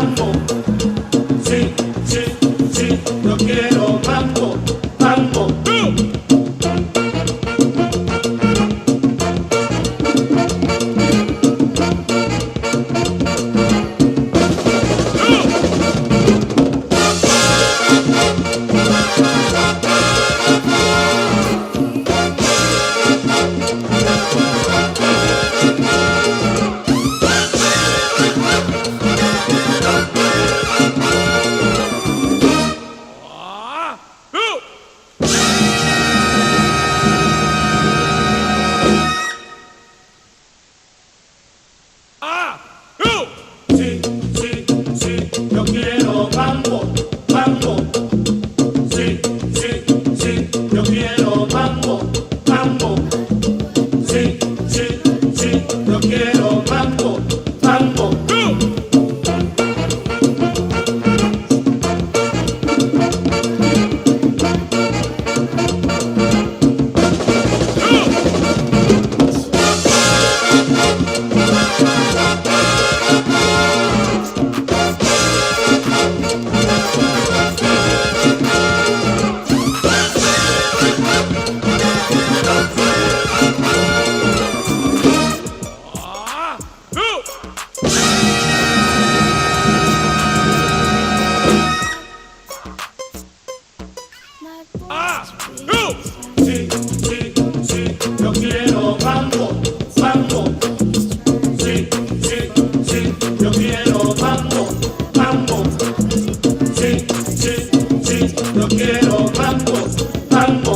mambo. Sí, sí, sí, yo quiero mambo, mambo. Sí, sí, sí, yo quiero mambo, mambo. Sí, sí, sí, yo quiero mambo, mambo. Sí, sí, sí, yo quiero mambo, mambo. Sí, sí, sí, yo quiero mambo, mambo. Sí, sí, sí, yo quiero mambo, mambo. Sí, sí, sí, yo quiero mambo, mambo.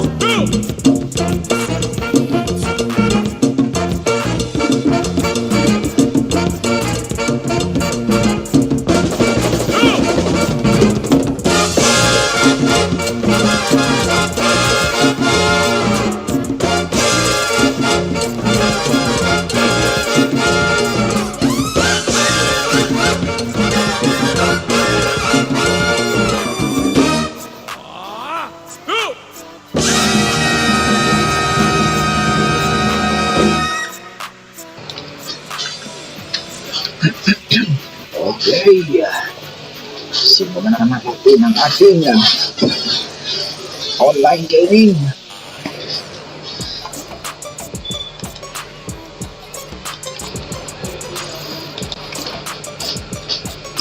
Okay, simulan na naman natin ang ating online gaming.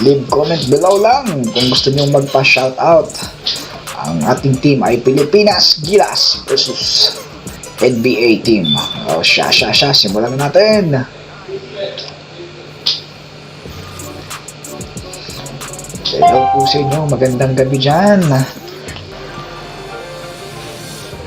Leave comment below lang kung gusto nyo magpa-shoutout. Ang ating team ay Pilipinas Gilas versus NBA team. O simulan na natin. Hello po sa inyo, magandang gabi dyan.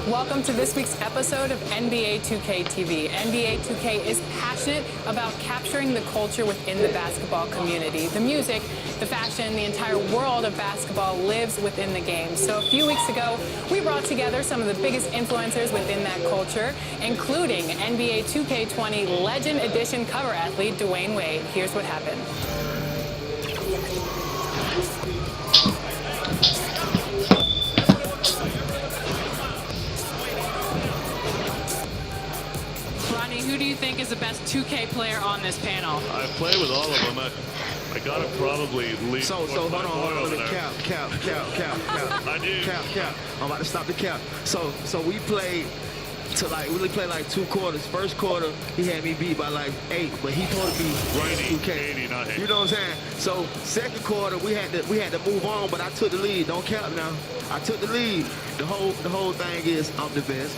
Welcome to this week's episode of NBA 2K TV. NBA 2K is passionate about capturing the culture within the basketball community. The music, the fashion, the entire world of basketball lives within the game. So a few weeks ago, we brought together some of the biggest influencers within that culture, including NBA 2K20 Legend Edition cover athlete Dwayne Wade. Here's what happened. Who do you think is the best 2K player on this panel? I play with all of them. I gotta probably leave. So hold on, Cap. I do. Cap. I'm about to stop the cap. So we played to really play like 2 quarters. First quarter, he had me beat by like 8, but he supposed to be running 2K. 80, not 8. You know what I'm saying? So second quarter, we had to move on, but I took the lead. Don't cap now. I took the lead. The whole thing is I'm the best.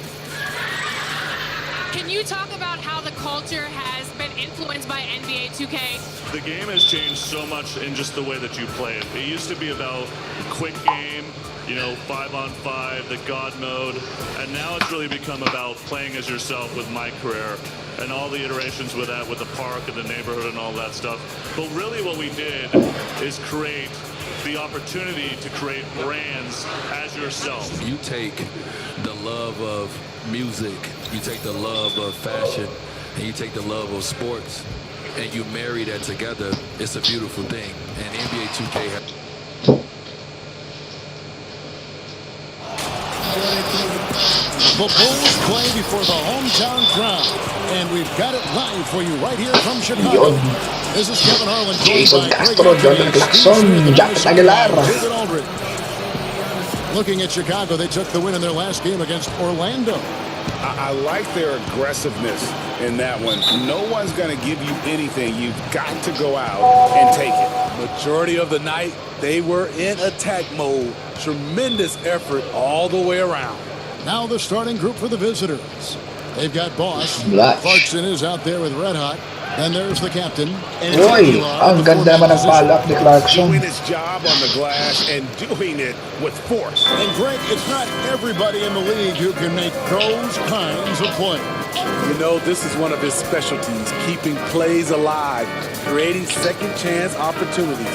Can you talk about how the culture has been influenced by NBA 2K? The game has changed so much in just the way that you play it. It used to be about quick game, 5-on-5, the God mode, and now it's really become about playing as yourself with my career and all the iterations with that, with the park and the neighborhood and all that stuff. But really what we did is create the opportunity to create brands as yourself. You take the love of music, you take the love of fashion, and you take the love of sports, and you marry that together. It's a beautiful thing. And NBA 2K The Bulls play before the hometown crowd, and we've got it live for you right here from Chicago. This is Kevin Harlan joined Jason by Greg Castro, Jordan Anthony, Steve Clarkson, Smith, and Japet Emerson Aguilar. David Aldridge. Looking at Chicago, they took the win in their last game against Orlando. I like their aggressiveness in that one. No one's going to give you anything. You've got to go out and take it. Majority of the night, they were in attack mode. Tremendous effort all the way around. Now the starting group for the visitors. They've got Boss. Blatch. Clarkson is out there with Red Hot. And there's the captain. And Uy, Gilas ang in the ganda naman ng forward palak ni Clarkson. Doing his job on the glass and doing it with force. And Greg, it's not everybody in the league who can make those kinds of plays. You know, this is one of his specialties, keeping plays alive, creating second chance opportunities.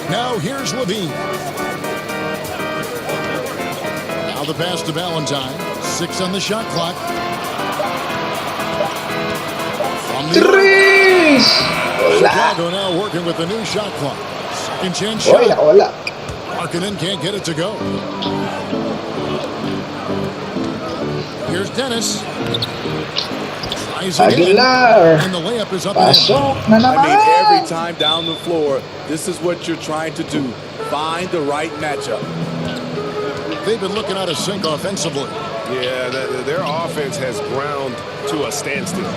Now here's Levine. Now the pass to Valentine. 6 on the shot clock. From the Tres! Wala. Chicago now working with the new shot clock. Second chance Uy, shot. wala. Markkanen can't get it to go. Here's Dennis. Tries again. Aguilar. And the layup is up and in. Pasok na I mean, naman. every time down the floor, this is what you're trying to do. Find the right matchup. They've been looking out of sync offensively. Yeah, their offense has ground to a standstill.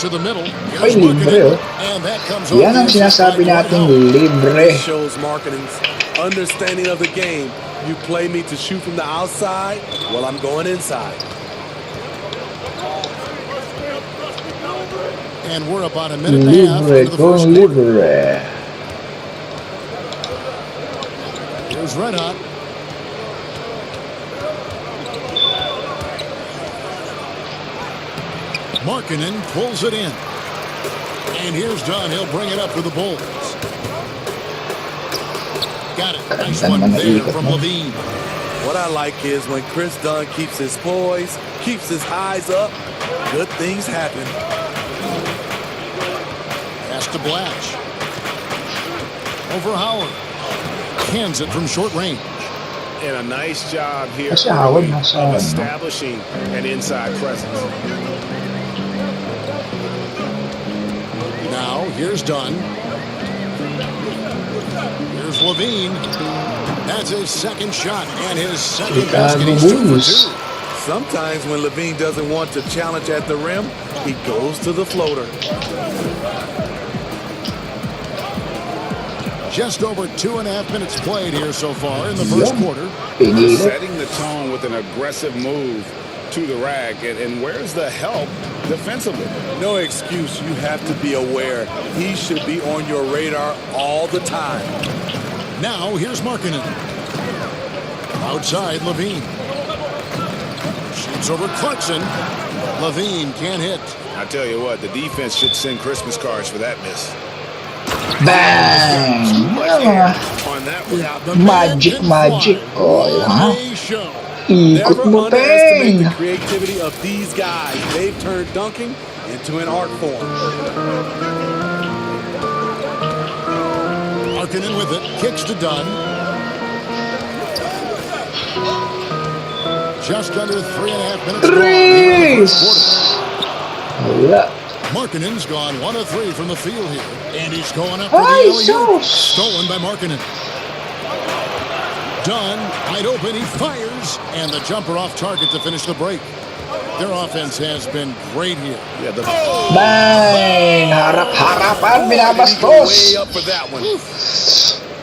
To the middle. Ay, Here's libre, Markkanen. oh. And that comes Yan over ang the assist sinasabi by nating Dwight libre. This shows Markkanen's understanding of the game. You play me to shoot from the outside, well, I'm going inside. Howard. And we're about a minute and a half Libre into the kung first quarter. libre. Here's Red Hot. Markkanen pulls it in. And here's Dunn. He'll bring it up for the Bulls. Got it. Nice Ganda one naman there naikot from mo. Levine. What I like is when Chris Dunn keeps his poise, keeps his eyes up, good things happen. Pass to Blatch. Over Howard. Cans it from short range. And a nice job here Kasi Howard early nasa, of ano? establishing an inside presence. Now, here's Dunn. Here's Levine. That's his second shot and his second basket. He's 2 for 2. Bulls. Sometimes when Levine doesn't want to challenge at the rim, he goes to the floater. Just over 2.5 minutes played here so far in the first quarter. Pinilit. Setting the tone with an aggressive move to the rack. And where's the help defensively? No excuse. You have to be aware. He should be on your radar all the time. Now, here's Markkanen. Outside, Levine. Shoots over Clarkson. Levine can't hit. I tell you what, the defense should send Christmas cards for that miss. Bang! On that one. Yeah, the man Magic, can magic. fly. Oh, What yeah. a show. Ikot Never mo, underestimate Peng! the creativity of these guys. They've turned dunking into an art form. Markkanen with it. Kicks to Dunn. Just under 3.5 minutes gone here in the first quarter. Wala. Markkanen's gone 1 of 3 from the field here. And he's going up for Ay, the alley-oop. sus! Stolen by Markkanen. Dunn, wide open, he fires. And the jumper off target to finish the break. Their offense has been great here. Yeah, the Bang! Harap-harapan, Way binabastos! up for that one.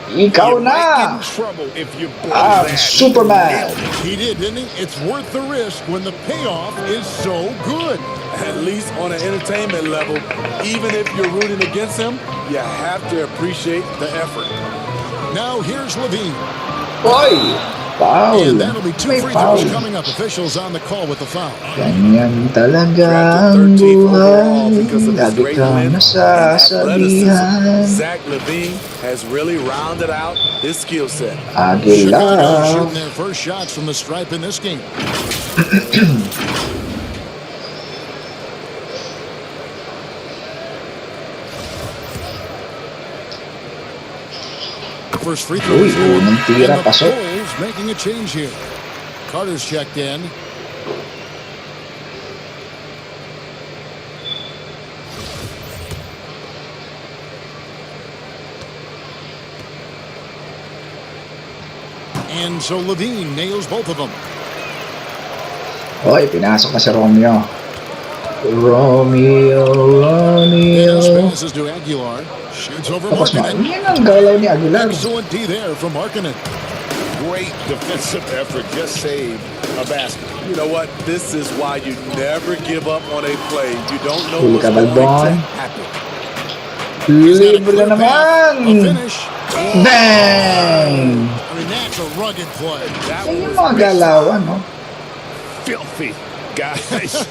Ikaw you might get na! in trouble if you blow Ang that. Superman! He did, didn't he? It's worth the risk when the payoff is so good. At least on an entertainment level, even if you're rooting against him, you have to appreciate the effort. Now here's Levine. Oy! Foul! And that'll be 2 May free foul. throws coming up. Officials on the call with the foul. Ganyan talaga ang Drafted 13th overall buhay. because of his Lagi great ka length and athleticism. nasasabihan. Zach Levine has really rounded out his skill set. Chicago Aguilar. shooting their first shots from the stripe in this game. First free throw Uy, is good. unang tira, And the pasok. Bulls making a change here. Carter's checked in. And so Levine nails both of them. Oy, pinasok na si Romeo. Romeo. Dennis passes to Aguilar. Shoots over Tapos Markkanen. yan ang galaw ni Aguilar. Excellent D there from Markkanen. Great defensive effort. Just saved a basket. You know what? This is why you never give up on a play. You don't know Huli what's ka, going to Balbon. happen. He's got a Libre clear na path. A naman. finish. Bang! I mean, that's a rugged play. That Yan yung was mga galawan, no? filthy, guys.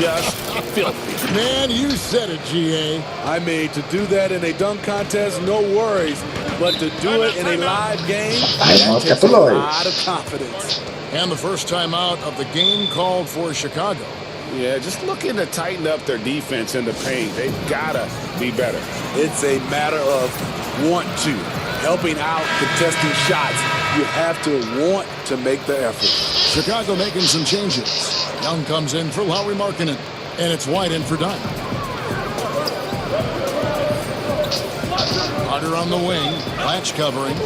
Just filthy. Man, you said it, GA. I mean, to do that in a dunk contest, no worries. But to do it in a live game, Timeout that takes a katuloy. lot of confidence. And the first time out of the game called for Chicago. Yeah, just looking to tighten up their defense in the paint. They've got to be better. It's a matter of want to. Helping out, contesting shots. You have to want to make the effort. Chicago making some changes. Young comes in for Lauri Markkanen. And it's White in for Dunn. Carter on the wing. Latch covering.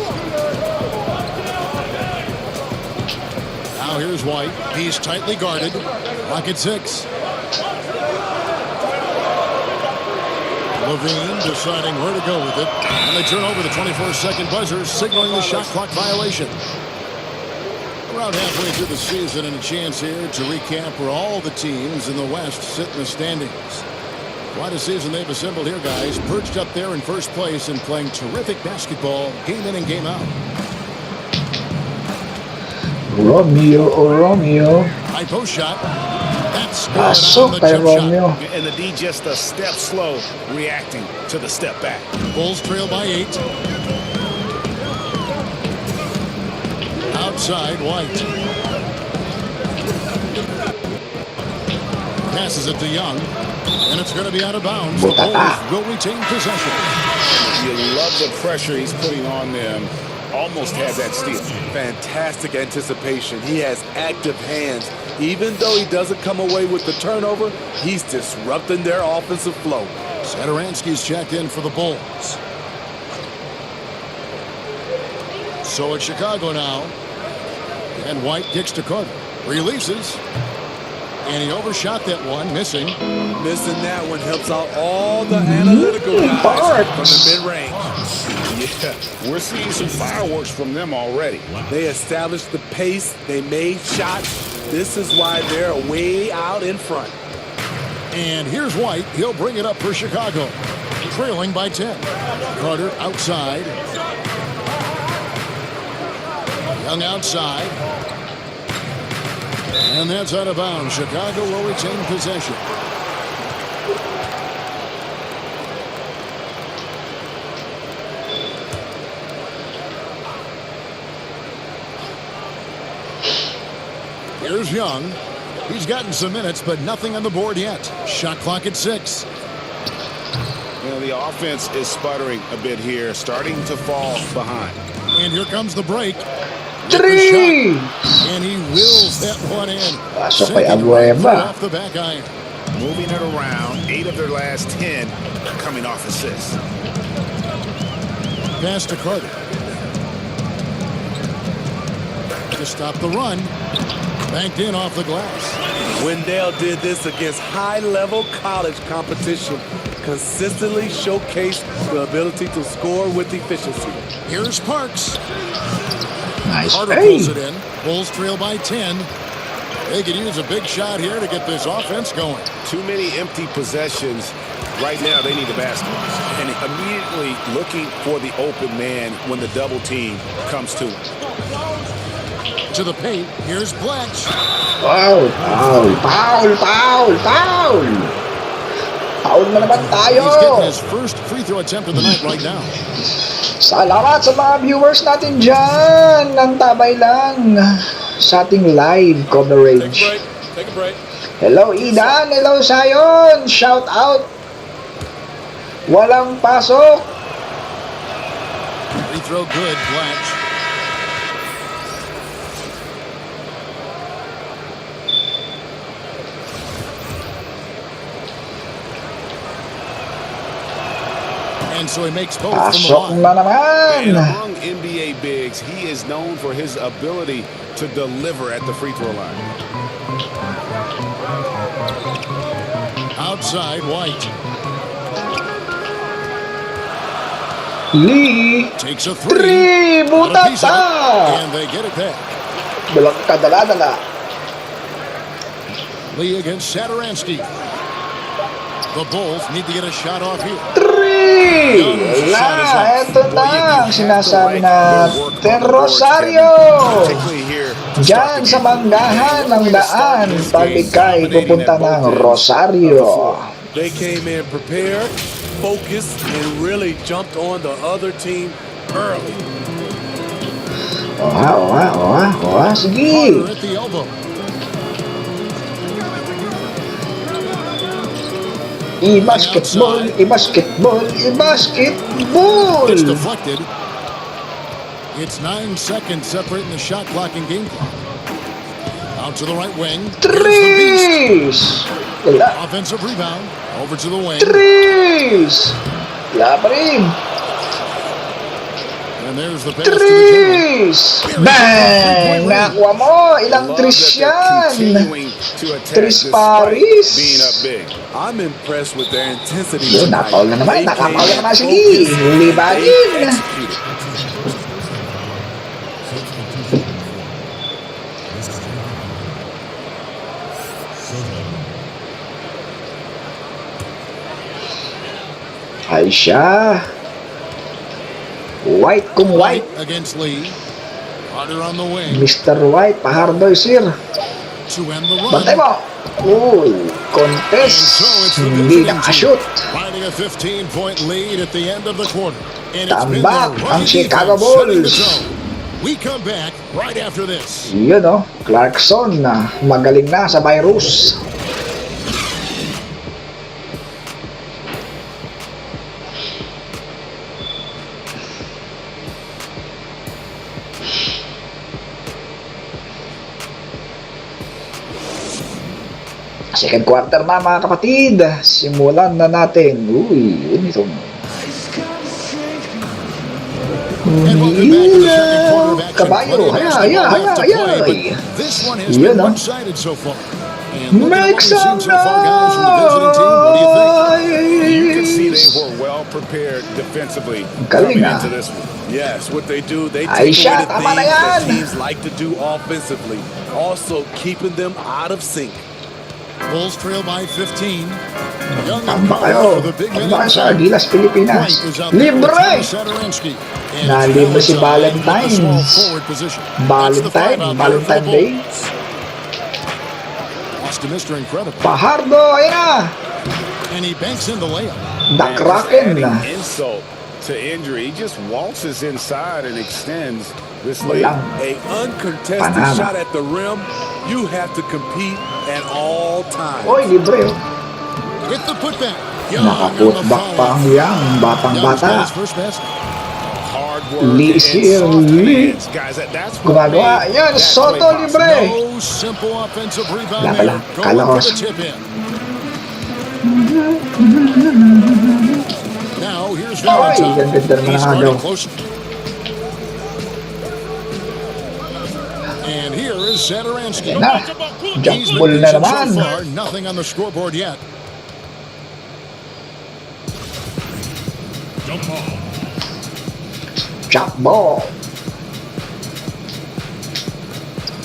Now here's White. He's tightly guarded. Clock at 6. Levine deciding where to go with it. And they turn over the 24-second buzzer, signaling the shot clock violation. Around halfway through the season, and a chance here to recap where all the teams in the West sit in the standings. Quite a season they've assembled here, guys. Perched up there in first place and playing terrific basketball game in and game out. Romeo, oh Romeo. High post shot. That's good Pasok on the kay jump shot. Romeo. And the D just a step slow reacting to the step back. Bulls trail by 8. Outside, White. Passes it to Young. And it's going to be out of bounds. The Butata. Bulls will retain possession. You love the pressure he's putting on them. Almost had that steal. Fantastic anticipation. He has active hands. Even though he doesn't come away with the turnover, he's disrupting their offensive flow. Satoransky's checked in for the Bulls. So it's Chicago now. And White kicks to Carter. Releases. And he overshot that one, missing. Missing that one helps out all the analytical guys from the mid-range. Yeah, we're seeing some fireworks from them already. They established the pace. They made shots. This is why they're way out in front. And here's White. He'll bring it up for Chicago. Trailing by 10. Carter outside. Young outside. And that's out of bounds. Chicago will retain possession. Here's Young. He's gotten some minutes, but nothing on the board yet. Shot clock at 6. You know, the offense is sputtering a bit here, starting to fall behind. And here comes the break. Three! And he wills that one in. Pasok kay Sinking right through Abueva. off the back iron. Moving it around, 8 of their last 10 coming off assists. Pass to Carter. To stop the run. Banked in off the glass. Wendell did this against high-level college competition. Consistently showcased the ability to score with efficiency. Here's Parks. Nice Carter play. pulls it in. Bulls trail by 10. They could use a big shot here to get this offense going. Too many empty possessions. Right now, they need the basket. And immediately looking for the open man when the double team comes to him. To the paint. Here's Blatch. Foul, foul, foul, foul, foul. Foul na naman tayo. He's getting his first free throw attempt of the night right now. Salamat sa mga viewers natin dyan. Ang tabay lang sa ating live coverage. Take a break. Hello Idan, hello Sayon. Shout out. Walang pasok. Free throw good, Blatch. And so he makes both from the Pasok line. na naman. And among NBA bigs, he is known for his ability to deliver at the free throw line. Outside, White. Lee. Takes a Three. Got a piece of it, Butata. and they get it back. Bilang kadala-dala. Lee against Saturansky. The Bulls need to get a shot off here. Three. Wala. Ito na ang sinasabi natin. Rosario. Particularly here to start Diyan the sa game. manggahan ng daan. Pag-ikay pupunta ng Rosario. They came in prepared, focused, and really jumped on the other team early. Sige. Carter at the elbow. I-basketball. It's deflected. It's 9 seconds separating the shot clock and game clock. Out to the right wing. Here's the Beast. Trees. Wala. Offensive rebound. Over to the wing. Trees. Wala pa rin. And there's the pass to the general. Trees. Bang! Nakuha mo. Ilang Love trees that they're yan? continuing to attack Tris despite Paris. being up big. I'm impressed with their intensity. Yun, tonight. nakapaul na naman. They Nakapaul came na naman. in Sige. focused, Libagin. they executed. Ay siya. White kung White. Against Lee. Carter on the wing. Mr. White, pahardoy sir. To end the run. Bantay mo. Uy, contest. Hindi nakashoot. Finding a 15-point lead at the end of the quarter. And it's been Tambak their ang running Chicago defense setting the Bulls. tone. We come back right after this. Yun o, Clarkson na magaling na sa virus. Second quarter na mga kapatid. Simulan na natin. Uy, yun itong And welcome back to the second quarter of action. Kabayo, Plenty of basketball left to play, but hayay. this one has Yun, been no? one-sided so far. And looking at what Make we've seen some so far, guys, from the visiting team, what do you think? You can see they noise. were well prepared defensively Galing, coming ah. into this one. Yes, what they do, they Ay, take siya, away the tama na things that yan. teams like to do offensively, also keeping them out of sync. Bulls trail by 15. Young and Tamba power kayo. for the big man Tamba sa inside. Gilas, Pilipinas. White is out there with Libre! Thomas Saturansky. And Nalibre si Valentine with the Valentine. small forward position. That's the five out there for the Valentine Day. Bulls. Lost to Mr. Incredible. Pahardo, ayan na. And he banks in the layup. The And Kraken just na. adding insult to injury. He just waltzes inside and extends this lead. Walang A uncontested Panama. shot at the rim, you have to compete at all times. Oy, libre oh. With the putback. Young on the Nakaputback pa ang follow. yang batang Young's got bata. his first basket. Hard work Lee and Seal, soft Lee. hands, guys. That's what Gumagawa. made Yan, that Soto play possible. libre. No simple offensive rebound Wala there. pala. Going Kala ko for the sa- tip in. Now here's Oy, Valentine. ganda naman He's ang agaw. running close. And here is Saturansky. Na, jump He's ball been na decent naman. so far. Nothing on the scoreboard yet. Jump ball.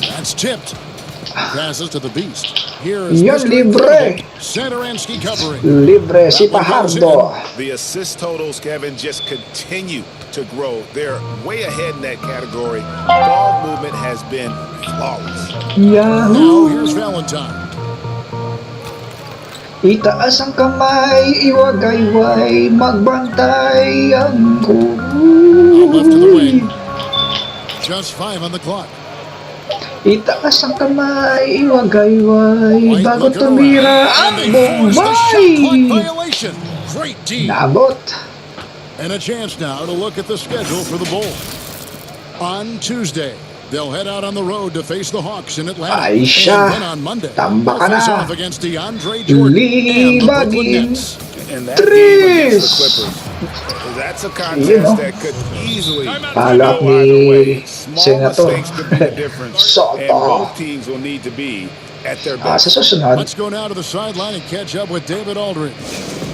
That's tipped. Passes to the Beast. Here is Yan, Mr. libre. Incredible. Saturansky covering. Libre si That one goes Pahardo. The assist totals, Kevin, just continue to grow. They're way ahead in that category. Ball movement has been flawless. Now Yahoo! here's Valentine. Itaas ang kamay, iwagayway, magbantay ang Out left to the wing. kuy. Just 5 on the clock. Itaas ang kamay, iwagayway, White bago looking tumira around, ang and they force the shot clock Bombay. violation. Great D. Naabot. And a chance now to look at the schedule for the Bulls. On Tuesday, they'll head out on the road to face the Hawks in Atlanta. Ay siya. And then on Monday, Tamba they'll ka face na. off against DeAndre Jordan and the Brooklyn Libagin. Nets. And that game against the Tris. Clippers That's a Yun, no? contest that could easily Palak go either way. ni Small Senator mistakes could be the difference, and Soto. both teams will need to be at their Sa best. susunod, Let's go now to the sideline and catch up with David Aldridge.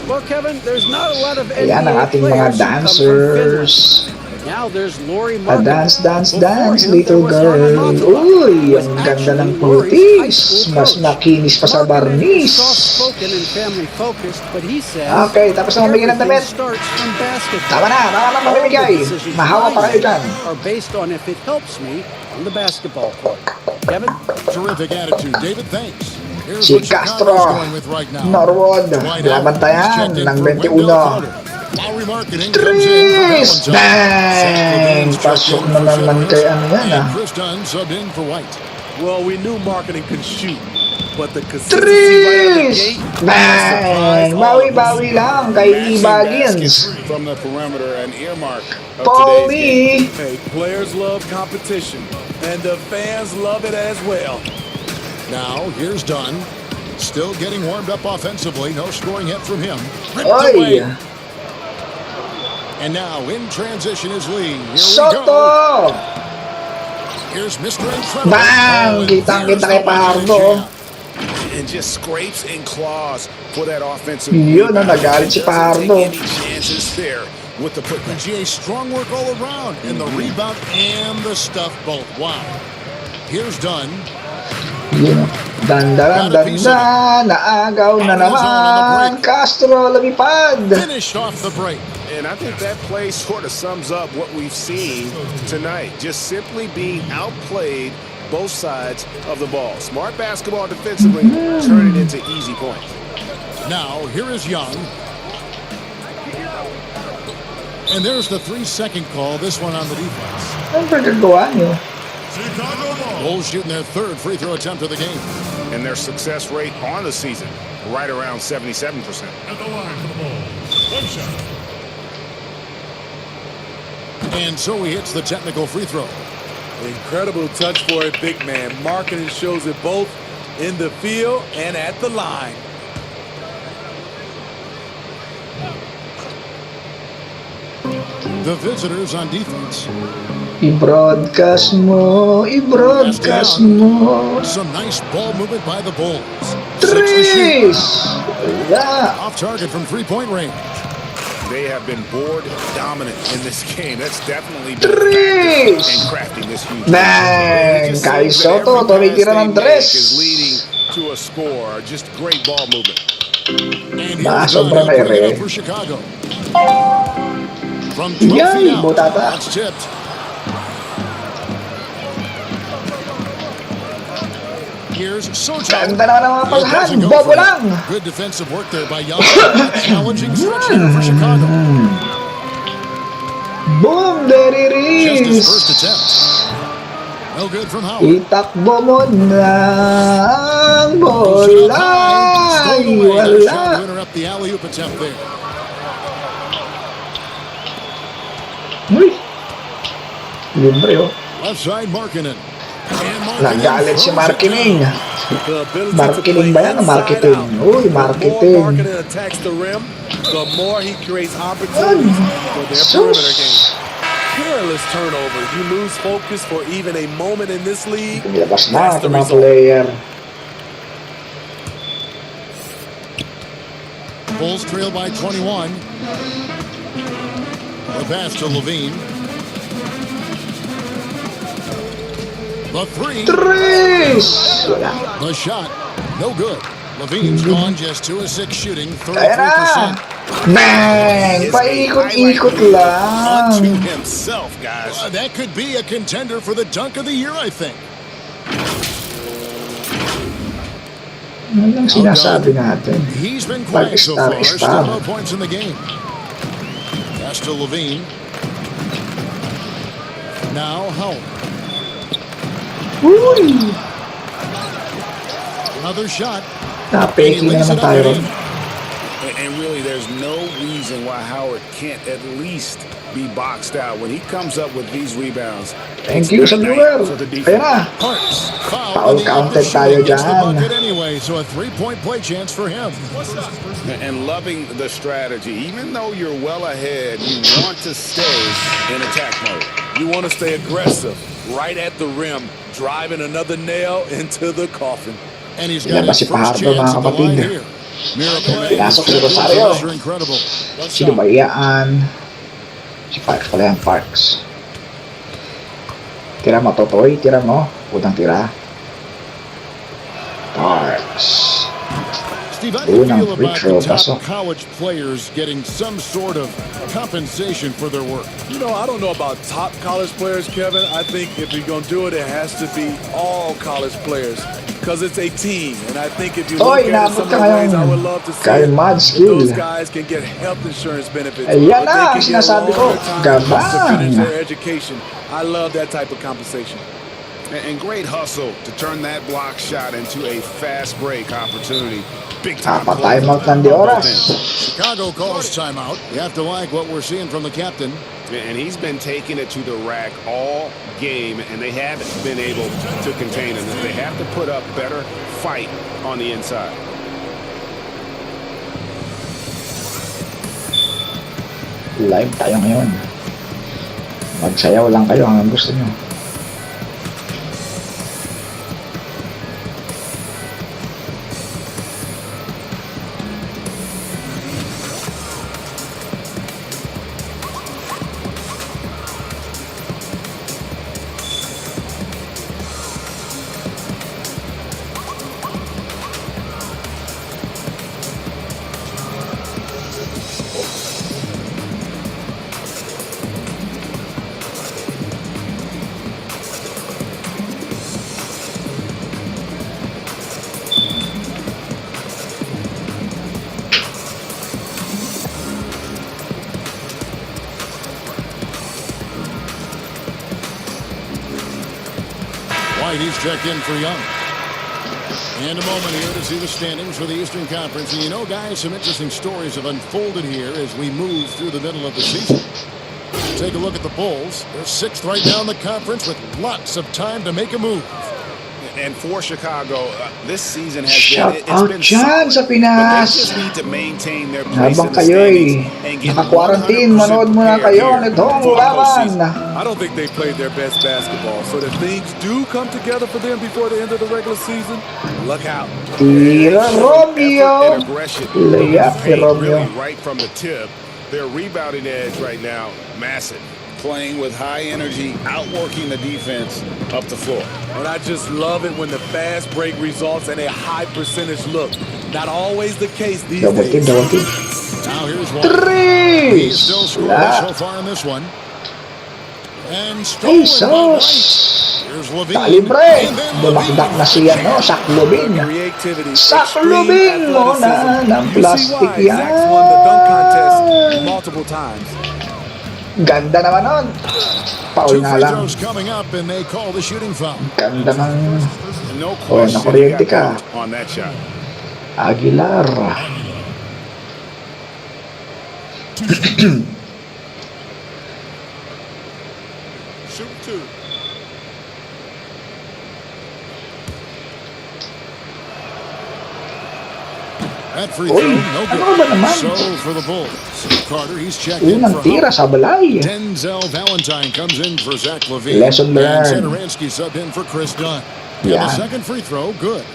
Well, Kevin, there's not a lot of ayan ang NBA ating mga players who come from Finland. dancers. Now there's Lori A Markkinen. dance, dance, Before dance, him, there little was Hanna girl. Matala, Uy, who was ang ganda ng actually Lori's high putis. school Mas coach. makinis pa sa Markkinen barnis. is soft-spoken and family-focused, but he says Okay, tapos na mamigay ng everything damit. starts from basketball. Tama na mamimigay. Mahawa pa kayo dyan. Are based on if it helps me on the basketball court. Kevin? Terrific attitude, David. Thanks. Here's Si what Castro, Chicago's going with right now. Norwood, Dwight Howard labantayan is checked in ng for 21. Wendell Carter. Lowry Marketing comes in for Trees! Valentine. Bang! Pasok na naman kay ano yan And ah. Chris Dunn subbed in for White. Well, we knew marketing could shoot, but the consistency right out the Trees! gate Bang! Bawi-bawi lang kay Baggins. From the perimeter, an earmark of today's game. Paulie! Hey, players love competition, and the fans love it as well. Now, here's Dunn. Still getting warmed up offensively. No scoring yet from him. Ripped Oy! away. And now, in transition is Lee. Here we go. Soto! Here's Mr. Incredible. Bang! and Kitang-kita there's kay the one-hand Pardo. jam. And just scrapes and claws for that offensive Yun, rebound. nagalit si Doesn't Pardo. take any chances there with the putback. GA strong work all around. And the rebound and the stuff both. Wow. Here's Dunn. Yun. Dandaran, dandan, naagaw na naman. Castro, lumipad. Finished off the break. And I think that play sort of sums up what we've seen tonight. Just simply being outplayed both sides of the ball. Smart basketball defensively, turning into easy points. Now, here is Young. And there's the 3-second call. This one on the defense. Ang pagkagawa niyo. Bulls shooting their third free throw attempt of the game. And their success rate on the season, right around 77%. At the line for the ball. One shot. And so he hits the technical free throw. Incredible touch for a big man. Marketing shows it both in the field and at the line. The visitors on defense. I-broadcast mo, i-broadcast mo. Some nice ball movement by the Bulls. 6 to shoot. Trees! Wala. Off target from three-point range. They have been board dominant in this game. That's definitely been Trees! in crafting this huge. Bang! It just Kay seems that Soto, every tumitira pass ng they tres. make is leading to a score. Just great ball movement. And Bah, here's Dunn. sobrang He'll bring it ere. up for Chicago. From 12 Yay, feet out. butata. That's tipped. Here's Soto. Ganda naman ang mga It palhan. doesn't go Bobo for it. lang. Good defensive work there by Young. Challenging stretch here for Chicago. Boom! There it Just his is. first attempt. No good from Howard. Itakbo mo na ang Goes it up bola. high. Stole Ay, away. Nice shot wala. to interrupt the alley-oop attempt there. Uy. Libre oh. Left side, Markkinen. And Nagalit si throws it Marketing. down. The ability Marketing to ba play yan? inside Marketing. out. Uy, The more marketing. Marketing attacks the rim, the more he creates opportunities for their perimeter game. Sus. Careless turnovers. You lose focus for even a moment in this league. Labas na That's the ito mga result. player. Bulls trail by 21. The pass to Levine. The three. Trees. Wala. The shot. No good. Levine's gone just 2 of 6 shooting. Kaya na. 33%. Bang! Is a Paikot-ikot highlight unto lang. himself, guys. That could be a contender for the dunk of the year, I think. Ano lang sinasabi natin? He's been quiet so Star, far. star. Still no points in the game. Pass to Levine. Now Howard. Uy! Another shot. Napeki na naman tayo ron. And really, there's no reason why Howard can't at least be boxed out. When he comes up with these rebounds, Thank you sa viewer. Ayan na. Foul counted tayo Gets the dyan. bucket anyway, so a three-point play chance for him. And loving the strategy. Even though you're well ahead, you want to stay in attack mode. You want to stay aggressive, right at the rim, driving another nail into the coffin. And he's got Ilabas si his first Pahardo, chance mga at the line kapatid. here. Miracle man. Pinasok si Rosario. Those are incredible. Sino ba iyaan? Si Parks pala yan, Parks. Tira mo, Totoy. Tira mo. Utang tira. Parks. Steve, how do you Unang feel free about throw, the top pasok. college players getting some sort of compensation for their work? You know, I don't know about top college players, Kevin. I think if you're going to do it, it has to be all college players because it's a team. And I think if you look Oy, at it some of naabot ka the ways, I ngayong would love to see kay it, Mad that Skill. those guys can get health insurance benefits. Ayan but na, they can get sinasabi ko, longer time to finish gabang. their education. I love that type of compensation. And great hustle to turn that block shot into a fast break opportunity. Big time play. Timeout ng di oras. Chicago calls timeout. You have to like what we're seeing from the captain. And he's been taking it to the rack all game, and they haven't been able to contain him. They have to put up better fight on the inside. Live tayo ngayon. Magsayaw lang kayo hanggang gusto nyo. White, he's checked in for Young. And a moment here to see the standings for the Eastern Conference. And you know, guys, some interesting stories have unfolded here as we move through the middle of the season. Take a look at the Bulls. They're sixth right now in the conference with lots of time to make a move. And for Chicago, this season has Shout been, it's out been dyan sa solid, but they Pinas. just need to maintain their place Habang in the kayo'y standings and get naka-quarantine, 100% manood muna prepared kayo here nitong for the laban. postseason. I don't think they played their best basketball. So if things do come together for them before the end of the regular season, look out. Tira Romeo. And aggression Layup ni really Romeo. right from the tip. Their rebounding edge right now, massive. Playing with high energy, outworking the defense up the floor. And I just love it when the fast break results in a high percentage look. Not always the case these Double team, days. double team. Now here's one. Three! He's still scoreless so far in this one. And stolen by White. Jesus! Here's Levine. Kalibre! And then Dumakdak na siya, no? Saklubin. Creativity, Saklubin mo na ng You see plastic why Zach's won the dunk contest yan. multiple times. Ganda naman nun. Paul Two nga free lang. throws coming up, and they call the shooting foul. Ganda ng No question nakuryente he ka. got bumped on that shot. Aguilar. Shoot two. That free Uy, throw, no ano ba naman? good. So for the Bulls, Carter, he's checked in Unang for tira Howard. sa balay. Denzel Valentine comes in for Zach Levine. Lesson learned. And Satoransky subbed in for Chris Dunn. And Yeah. the second free throw, good.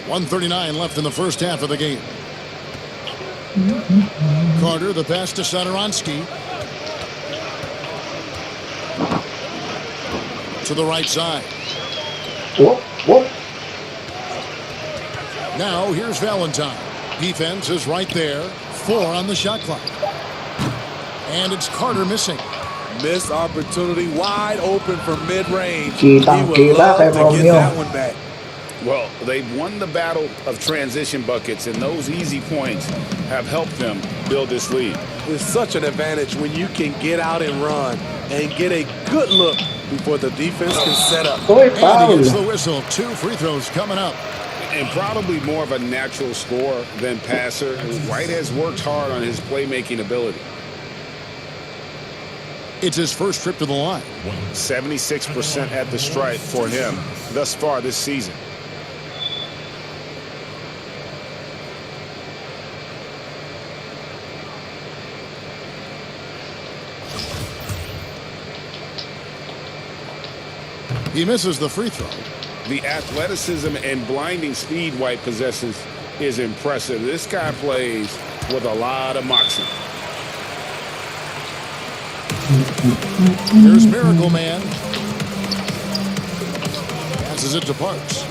1:39 left in the first half of the game. Carter, the pass to Satoransky. To the right side. Whoop, whoop. Now here's Valentine. Defense is right there. 4 on the shot clock. And it's Carter missing. Missed opportunity, wide open from mid-range. Kitang-kita He would love kay to get Romeo. that one back. Well, they've won the battle of transition buckets, and those easy points have helped them build this lead. It's such an advantage when you can get out and run and get a good look before the defense can set up. Uy, And he foul. gets the whistle. 2 free throws coming up. And probably more of a natural scorer than passer. White has worked hard on his playmaking ability. It's his first trip to the line. 76% at the stripe for him thus far this season. He misses the free throw. The athleticism and blinding speed White possesses is impressive. This guy plays with a lot of moxie. Here's Miracle Man. Passes it to Parks.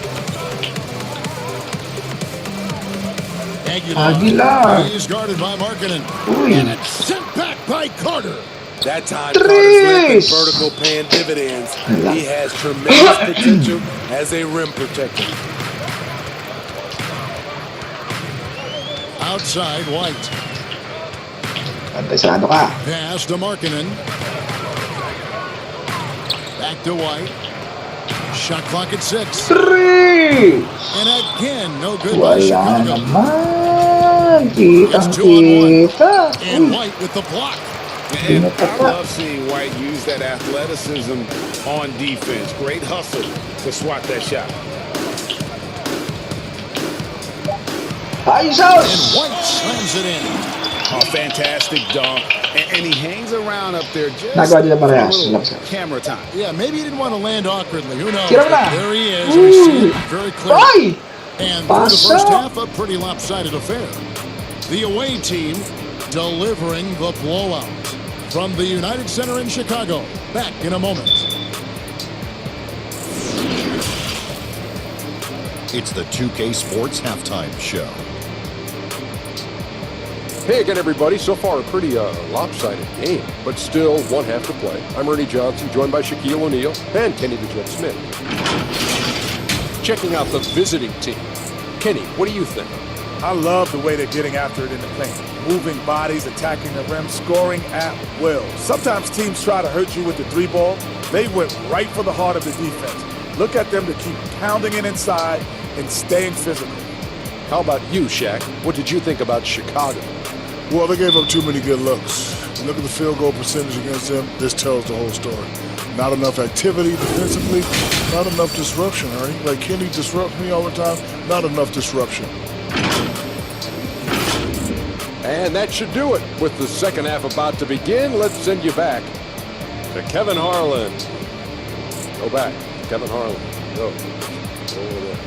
Aguilar. He's guarded by Markkanen. Uy. And it's sent back by Carter. That time, Tres. Carter's length and vertical paying dividends. He has tremendous potential as a rim protector. Outside, White. Antesado ka. Pass to Markkanen. Back to White. Shot clock at 6. 3! And again, no good by Wala Chicago. naman. It's 2-on-1. Kitang-kita. And White with the block. And I love seeing White use that athleticism on defense. Great hustle to swat that shot. Ayos! And White slams it in. A fantastic dunk. And he hangs around up there just Nagawa nila for a parehas. little Labas ka. camera time. Yeah, maybe he didn't want to land awkwardly. Who knows? Tira mo But na. there he is. And we see it very clearly. Ay! And through the Pasa. first half, a pretty lopsided affair. The away team delivering the blowout. From the United Center in Chicago. Back in a moment. It's the 2K Sports Halftime Show. Hey again, everybody. So far, a pretty lopsided game, but still one half to play. I'm Ernie Johnson, joined by Shaquille O'Neal and Kenny the Jet Smith. Checking out the visiting team. Kenny, what do you think? I love the way they're getting after it in the paint. Moving bodies, attacking the rim, scoring at will. Sometimes teams try to hurt you with the 3-ball. They went right for the heart of the defense. Look at them to keep pounding it inside and staying physical. How about you, Shaq? What did you think about Chicago? Well, they gave up too many good looks. Look at the field goal percentage against them. This tells the whole story. Not enough activity defensively, not enough disruption, Ernie. Like Kenny disrupts me all the time, not enough disruption. And that should do it. With the second half about to begin, let's send you back to Kevin Harlan. Go back. Kevin Harlan. Go. Over there.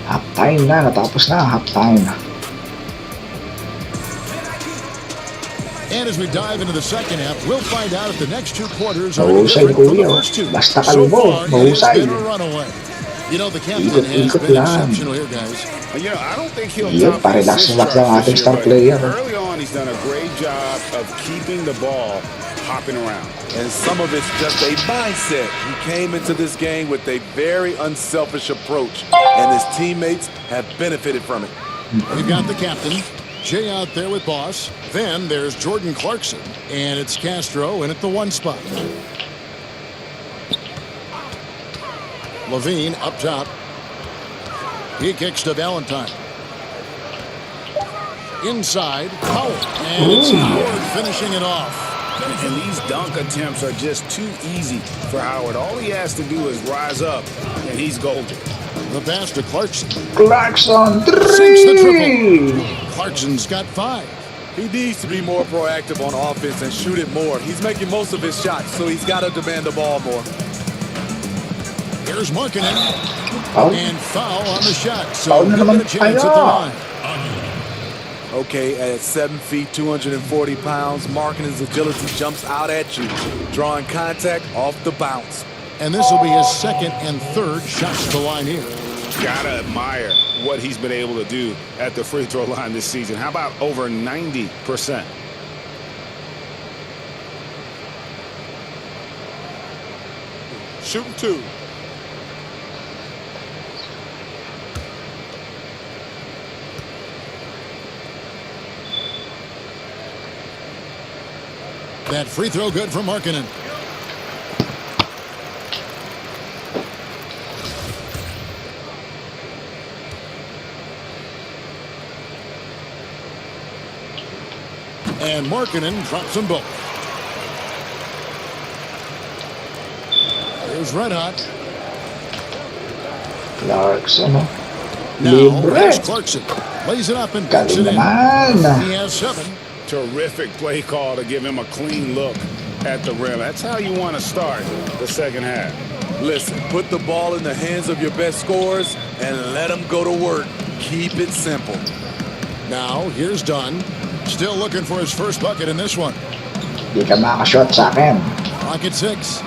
Halftime na. Natapos na. Halftime. And as we dive into the second half, we'll find out if the next two quarters are any Mahusay, different from the Kuya. first two. Basta So kalbo. far, it has Mahusay. been a runaway. You know, the captain has Ikot-ikot been lang. exceptional here, guys. You know, I don't think he'll Yun, top pare-relax his relax lang charge ating this star year, player. but early on, he's done a great job of keeping the ball hopping around. And some of it's just a mindset. He came into this game with a very unselfish approach, and his teammates have benefited from it. We've got the captain, Jay out there with Boss. Then there's Jordan Clarkson, and it's Castro in at the 1 spot. Levine up top. He kicks to Valentine. Inside, Howard. And it's Howard finishing it off. And these dunk attempts are just too easy for Howard. All he has to do is rise up, and he's golden. The pass to Clarkson. Clarkson, Sinks the 3! triple. Clarkson's got 5. He needs to be more proactive on offense and shoot it more. He's making most of his shots, so he's got to demand the ball more. Here's Markkanen. Foul. And foul on the shot. So Foul na he'll naman get a chance at the tayo. line. Okay, at 7 feet, 240 pounds, Markkanen's agility jumps out at you, drawing contact off the bounce. And this will be his second and third shots to the line here. Gotta admire what he's been able to do at the free throw line this season. How about over 90%? Shooting 2. That free throw good for Markkanen. And Markkanen drops them both. Here's Red Hot. Clarkson. Now, Libre. there's Clarkson. Lays it up and puts it Galing in. naman. He has 7. Terrific play call to give him a clean look at the rim. That's how you want to start the second half. Listen, put the ball in the hands of your best scorers and let them go to work. Keep it simple. Now, here's Dunn. Still looking for his first bucket in this one. Di ka makashot sa akin. Clock at 6.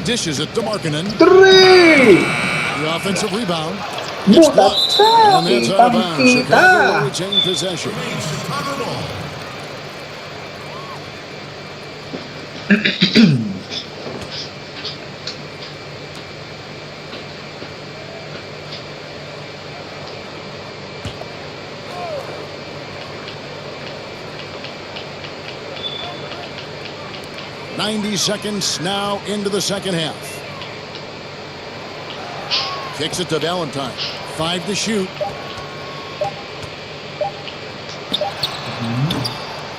Dishes it to Markkanen. 3! The offensive rebound. Butat ka! And that's out of bounds. Chicago will Kitang-kita. retain possession. Chicago ball. .90 seconds now into the second half. Kicks it to Valentine. 5 to shoot.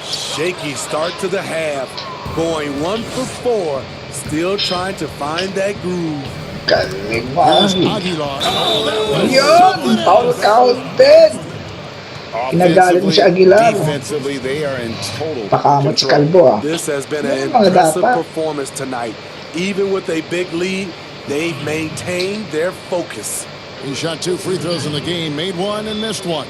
Shaky start to the half. Going 1 for 4. Still trying to find that groove. Galing Here's mo. Aguilar. Oh, that was Yun! Foul counted! Kinagalit mo si Aguilar. Defensively, they are in total Pakamot si control. Calbo. This has been an Yan mga impressive dapat. performance tonight. Even with a big lead, they've maintained their focus. He shot 2 free throws in the game, made 1 and missed 1.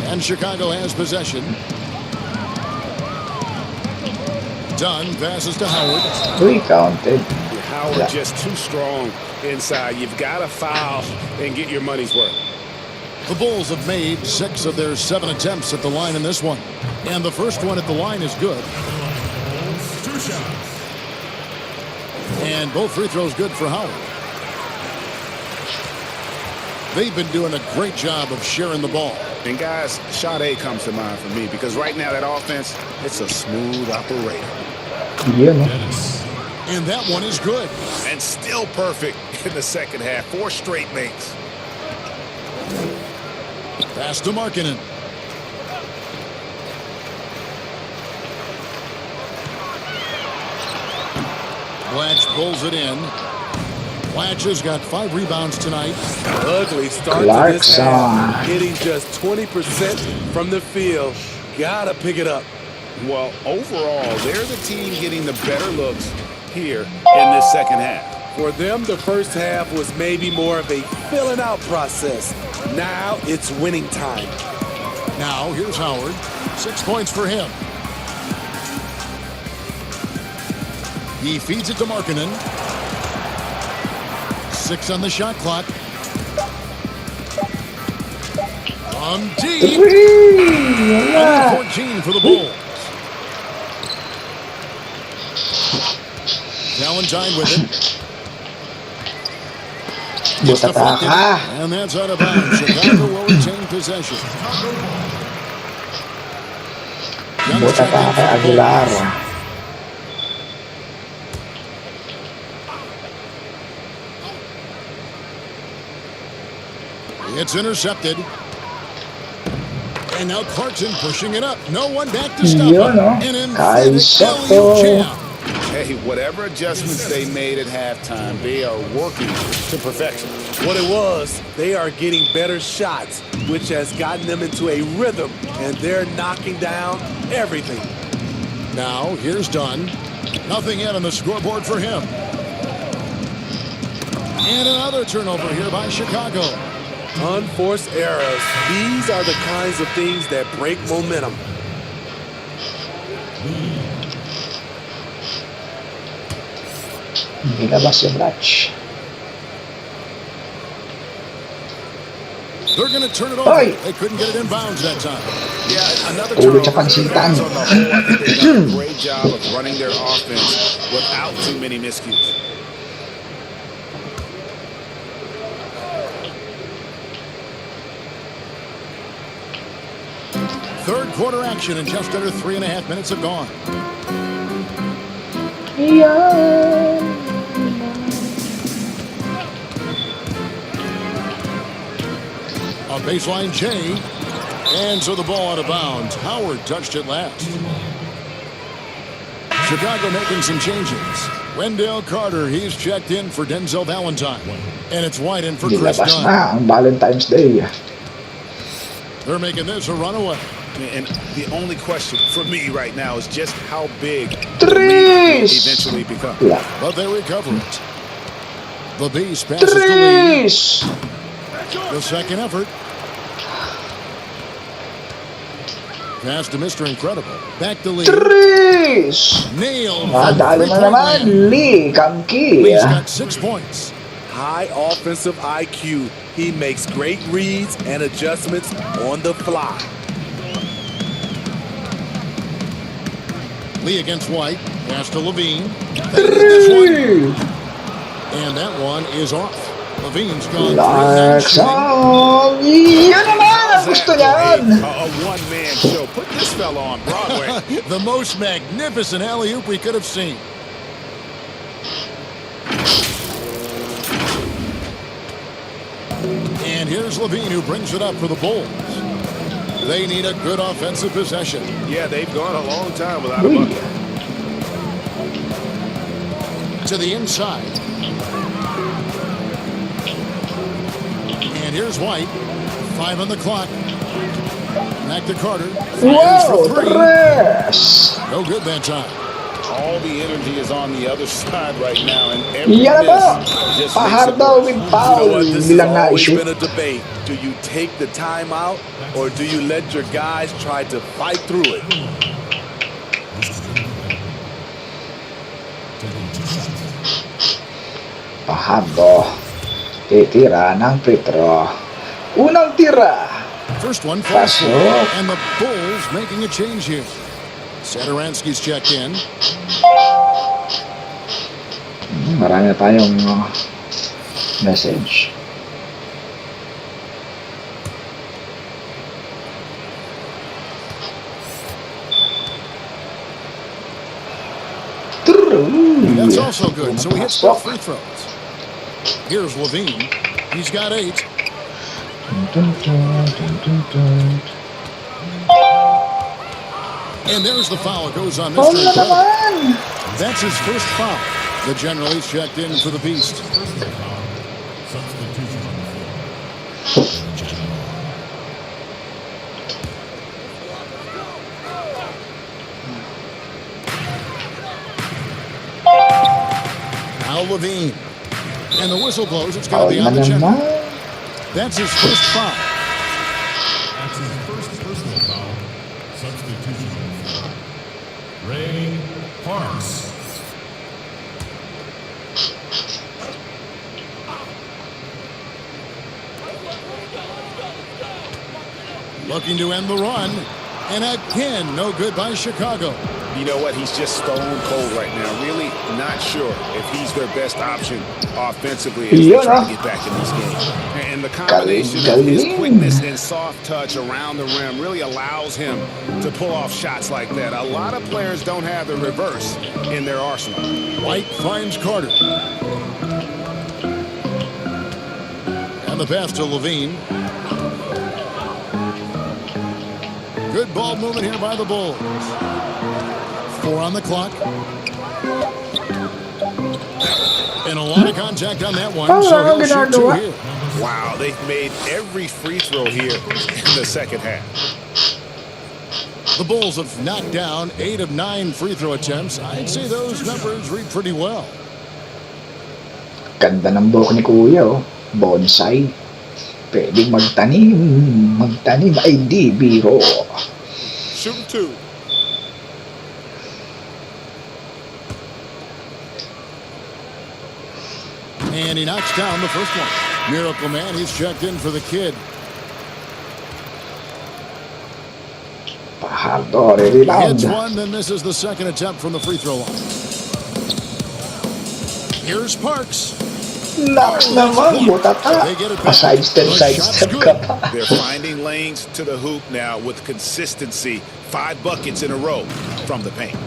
And Chicago has possession. Dunn passes to Howard. 3 counted. Howard Yeah. just too strong inside. You've got to foul and get your money's worth. The Bulls have made 6 of their 7 attempts at the line in this one. And the first one at the line is good. Bulls, 2 shots. And both free throws good for Howard. They've been doing a great job of sharing the ball. And guys, shot A comes to mind for me because right now that offense, it's a smooth operator. Yun, no? And that one is good. And still perfect in the second half. 4 straight makes. Pass to Markkanen. Blatch pulls it in. Blatch has got 5 rebounds tonight. Ugly start to this Clarkson. half. Hitting just 20% from the field. Gotta pick it up. Well, overall, they're the team getting the better looks here in this second half. For them, the first half was maybe more of a filling out process. Now it's winning time. Now here's Howard. 6 points for him. He feeds it to Markkanen. 6 on the shot clock. From deep. 3! Wala. 14 for the Bulls. Valentine with it. It's Buta deflected, ka. and that's out of bounds. Chicago will retain possession. Young's Buta checking ka for kay the Aguilar. Bulls. It's intercepted. And now Clarkson pushing it up. No one back to stop Yun, him. no? An emphatic Kaisato. alley-oop jam. Hey, whatever adjustments they made at halftime, they are working to perfection. What it was, they are getting better shots, which has gotten them into a rhythm, and they're knocking down everything. Now, here's Dunn. Nothing yet on the scoreboard for him. And another turnover here by Chicago. Unforced errors. These are the kinds of things that break momentum. Nilabas si Blatch. They're going to turn it over. Oy! They couldn't get it in bounds that time. Yeah, another Ulo turnover. sa pansitan. On the whole, I think they've done a great job of running their offense without too many miscues. Third quarter action, and just under 3.5 minutes have gone. Yeah. baseline J. And so the ball out of bounds. Howard touched it last. Chicago making some changes. Wendell Carter, he's checked in for Denzel Valentine. And it's White in for Chris Nilabas Dunn. na ang Valentine's Day. They're making this a runaway. And the only question for me right now is just how big the Tres. lead will eventually become. Yeah. But they recover it. The Beast passes the lead. Tres. The second effort. Pass to Mr. Incredible. Back to Lee. Tres. Nailed. Nadali mo naman, Lee Kamki. Lee's got 6 points. High offensive IQ. He makes great reads and adjustments on the fly. Lee against White. Pass to Levine. They need this one. And that one is off. Levine's gone 3 of 9 shooting. Yan naman ang gusto niyan. A one-man show. Put this fella on Broadway. The most magnificent alley-oop we could have seen. And here's Levine who brings it up for the Bulls. They need a good offensive possession. Yeah, they've gone a long time without a bucket. To the inside. And here's White. 5 on the clock. Back to Carter. Wow, For 3. Tres. No good that time. All the energy is on the other side right now, and every Yan po. miss just Pahar makes it daw worse. with You know foul. what? This has Bilang na always issue. been a debate. Do you take the timeout or do you let your guys try to fight through it? Pahado. Titira ng free throw. Unang tira. First one falls Pasok. for, and the Bulls making a change here. Saturansky's checked in. Marami na tayong message. That's also good, so he hits both free throws. Here's Levine. He's got 8. And there's the foul. It goes on Foul Mr. na Incredible. naman. That's his first foul. The general is checked in for the Beast. Now Levine. And the whistle blows. It's going Foul to be na on the general. naman. That's his first foul. That's his first personal foul. Substitution on the floor. Ray Parks. Looking to end the run. And again, no good by Chicago. You know what? He's just stone cold right now. Really not sure if he's their best option offensively as they Yeah. try to get back in this game. And the combination of his quickness and soft touch around the rim really allows him to pull off shots like that. A lot of players don't have the reverse in their arsenal. White finds Carter. And the pass to Levine. Good ball movement here by the Bulls. 4 on the clock. And a lot of contact on that one, so he'll shoot 2 here. Wow, they've made every free throw here in the second half. The Bulls have knocked down 8 of 9 free throw attempts. I'd say those numbers read pretty well. Ganda ng buhok ni Kuya, oh. Bonsai. Pwedeng magtanim. Magtanim ay di biro. Shooting 2. And he knocks down the first one. Miracle Man, he's checked in for the kid. Pahardo, Hits rebound. one, then misses the second attempt from the free throw line. Here's Parks. Laks naman, buta ka. Pa-sidestep, sidestep ka pa. They're finding lanes to the hoop now with consistency. 5 buckets in a row from the paint.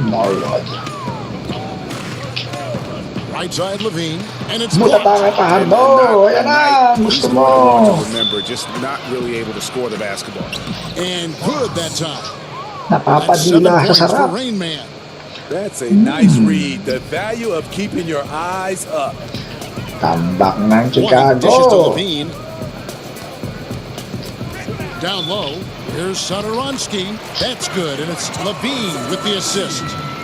Marlon. Right side Levine, and it's Muta blocked. tayo Pajardo. Ayan na, gusto mo. To remember, just not really able to score the basketball. And good that time. Napapadila sa sarap. For Rain Man. That's a nice read. The value of keeping your eyes up. Tambak ng Dishes to Chicago. Levine. Down low. Here's Satoransky. That's good, and it's Levine with the assist.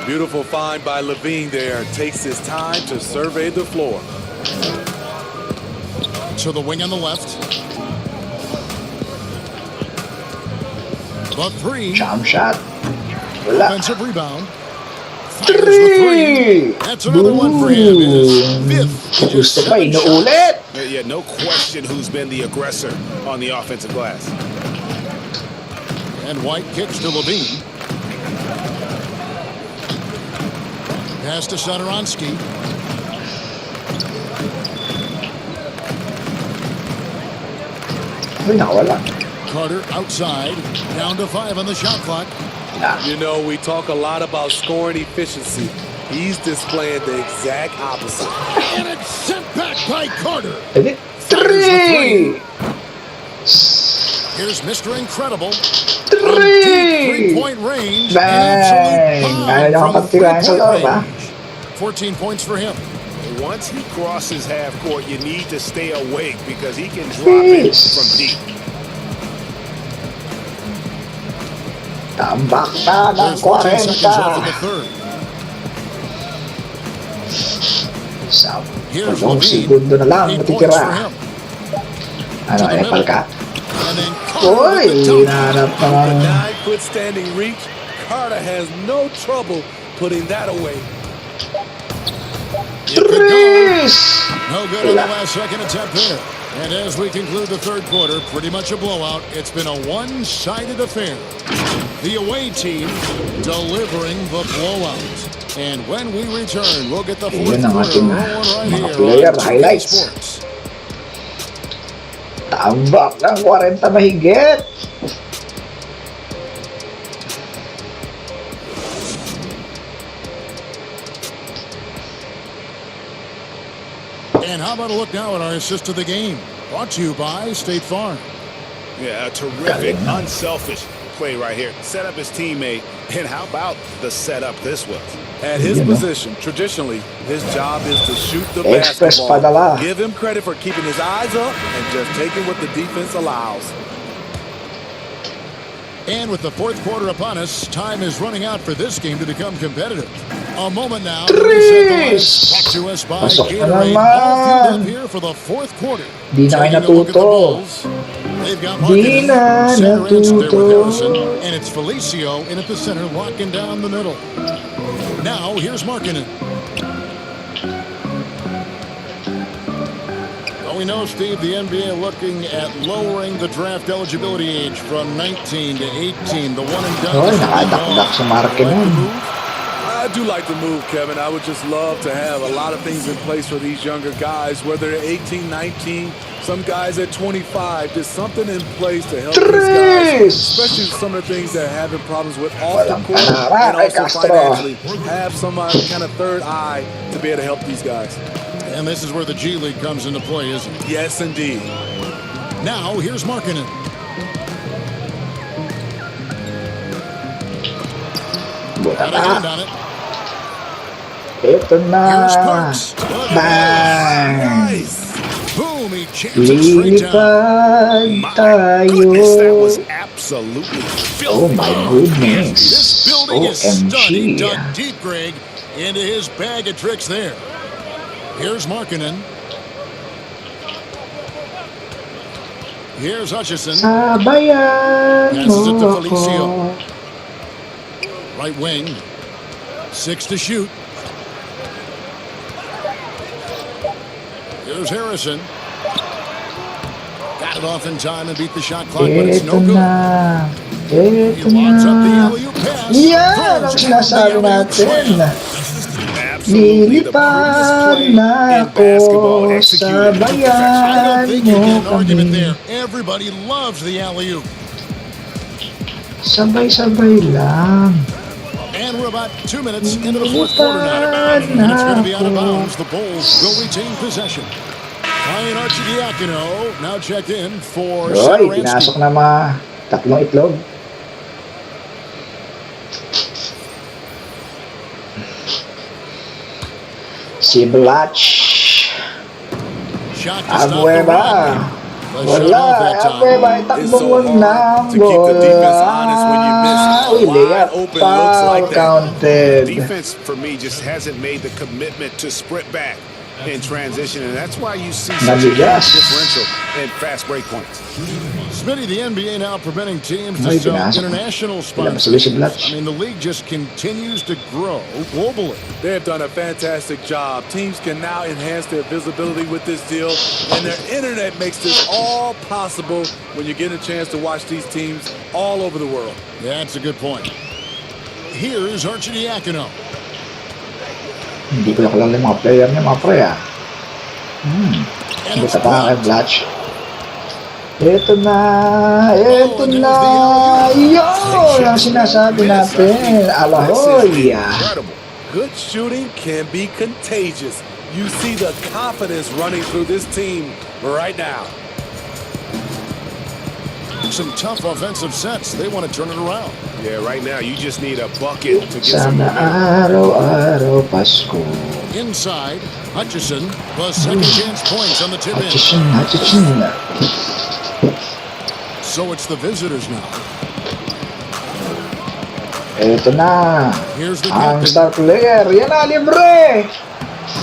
Beautiful find by Levine there. Takes his time to survey the floor. To the wing on the left. The three. Jump shot. Wala. Offensive rebound. Three! That's another one for him. His fifth. Gusto pa, inuulit. Yeah, no question who's been the aggressor on the offensive glass. And White kicks to Levine. Pass to Satoransky. Ay, nakawala. Carter outside. Down to 5 on the shot clock. You know, we talk a lot about scoring efficiency. He's displaying the exact opposite. And it's sent back by Carter. Three! Here's Mr. Incredible. Three! Three-point range. Bang! Kaya niya kapagtirahan sa loob, ha? 14 points for him. Once he crosses half court, you need to stay awake because he can drop it from deep. Tambak na ng 40. Sa 8 segundo na lang matitira. Ano, epal ka? Uy, hinahanap The naman. 9-foot standing reach. Carter has no trouble putting that away. Threes! No good on the last second attempt there. And as we conclude the third quarter, pretty much a blowout. It's been a one-sided affair. The away team delivering the blowout. And when we return, we'll get the fourth quarter rolling right here on highlights. Sports. Tambak ng 40 mahigit. And how about a look now at our assist of the game? Brought to you by State Farm. Yeah, a terrific, unselfish play right here. Set up his teammate, and how about the setup this was? At his position, traditionally, his job is to shoot the Express basketball. padala. Give him credit for keeping his eyes up and just taking what the defense allows. And with the fourth quarter upon us, time is running out for this game to become competitive. A moment now. Threes! Brought to us by Pasok na Gatorade. naman. All fueled up here for the fourth quarter. Di na kayo Taking a look at the natuto. Bulls. They've got Di Markkanen, na center ends there with natuto. Harrison, and it's Felicio in at the center, locking down the middle. Now, here's Markkanen. Well, we know, Steve, the NBA looking at lowering the draft eligibility age from 19 to 18. The one and done. Oy, nakadakdak sa Markkanen. I do like the move, Kevin. I would just love to have a lot of things in place for these younger guys, whether they're 18, 19, some guys at 25. There's something in place to help these guys, especially some of the things they're having problems with off the court and also financially. Have some kind of third eye to be able to help these guys. And this is where the G League comes into play, isn't it? Yes, indeed. Now, here's Markkanen. Buta Got a hand na. on it. Ito na. Here's Parks. Bang! Boom, he jams it straight down. Lilipad tayo. Goodness, that was absolutely Oh filthy. my goodness. This building is stunning. OMG. Dug deep, Greg, into his bag of tricks there. Here's Markkanen. Here's Hutchison. Sabayan Passes it to mo Felicio. ko. Right wing. 6 to shoot. Here's Harrison. Got it off in time and beat the shot clock, but it's Ito no good. na. He Ito wants up the na. alley-oop pass. Yan ang sinasabi natin. Lilipad na ako. Sabayan mo kami. Everybody loves the alley-oop. Sabay-sabay lang. And we're about 2 minutes into the fourth quarter now. And it's going to be out of bounds. The Bulls will retain possession. Ryan Arcidiacono now checked in for Roy, Satoransky. pinasok na mga tatlong itlog. Si Blatch. Abueva. Wala. Abueva ay takbong ng bola. Uy, layup. Foul counted. Defense, for me, just hasn't made the commitment to sprint back in transition, and that's why you see such a differential in fast break points. Smitty, the NBA now preventing teams to sell international sponsors. I mean, the league just continues to grow globally. They have done a fantastic job. Teams can now enhance their visibility with this deal, and their internet makes this all possible when you get a chance to watch these teams all over the world. Yeah, that's a good point. Here's Arcidiacono. Hindi ko nakalala yung mga player niya, mga pre, ah. Basta pa kay Blatch. Ito na. Yun ang sinasabi natin. Alahoy. Good shooting can be contagious. You see the confidence running through this team right now. Some tough offensive sets. They want to turn it around. Yeah, right now you just need a bucket to get some momentum. Araw-araw Pasko. Inside, Hutchison, the second chance points on the tip in. Hutchison. So it's the visitors now. Ito na. Here's the ang star player. Yan na, libre.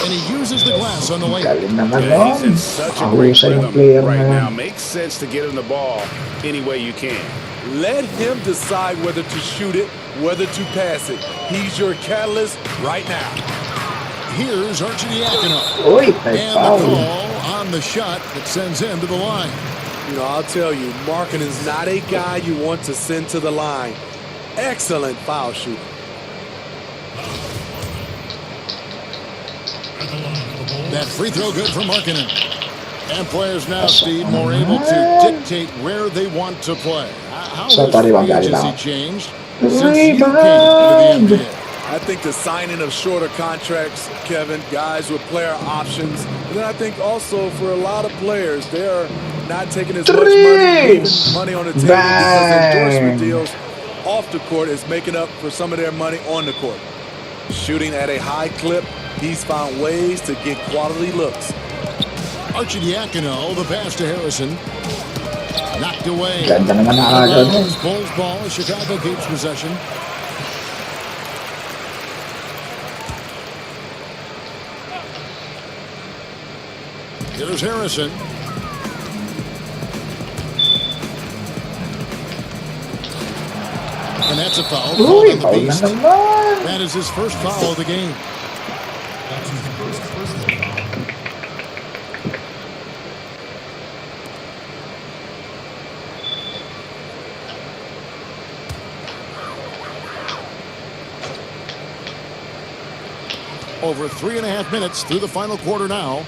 And he uses the glass on the way. Galing naman he's in such a great rhythm right now. Makes sense to get him the ball any way you can. Let him decide whether to shoot it, whether to pass it. He's your catalyst right now. Here's Arcidiacono. And the call on the shot that sends him to the line. You know, I'll tell you, Markin is not a guy you want to send to the line. Excellent foul shooting. That free throw good for Markkanen. And players now, Steve, more able to dictate where they want to play. How has free agency changed since you came into the NBA? I think the signing of shorter contracts, Kevin, guys with player options. And then I think also for a lot of players, they are not taking as much money on the table because endorsement deals off the court is making up for some of their money on the court. Shooting at a high clip, he's found ways to get quality looks. Arcidiacono, the pass to Harrison. Knocked away. Ganda naman na agad. Bulls ball. Chicago keeps possession. Here's Harrison. And that's a foul. Uy, foul on the beast. naman. That is his first foul of the game. That's his first personal foul. Over 3.5 minutes through the final quarter now.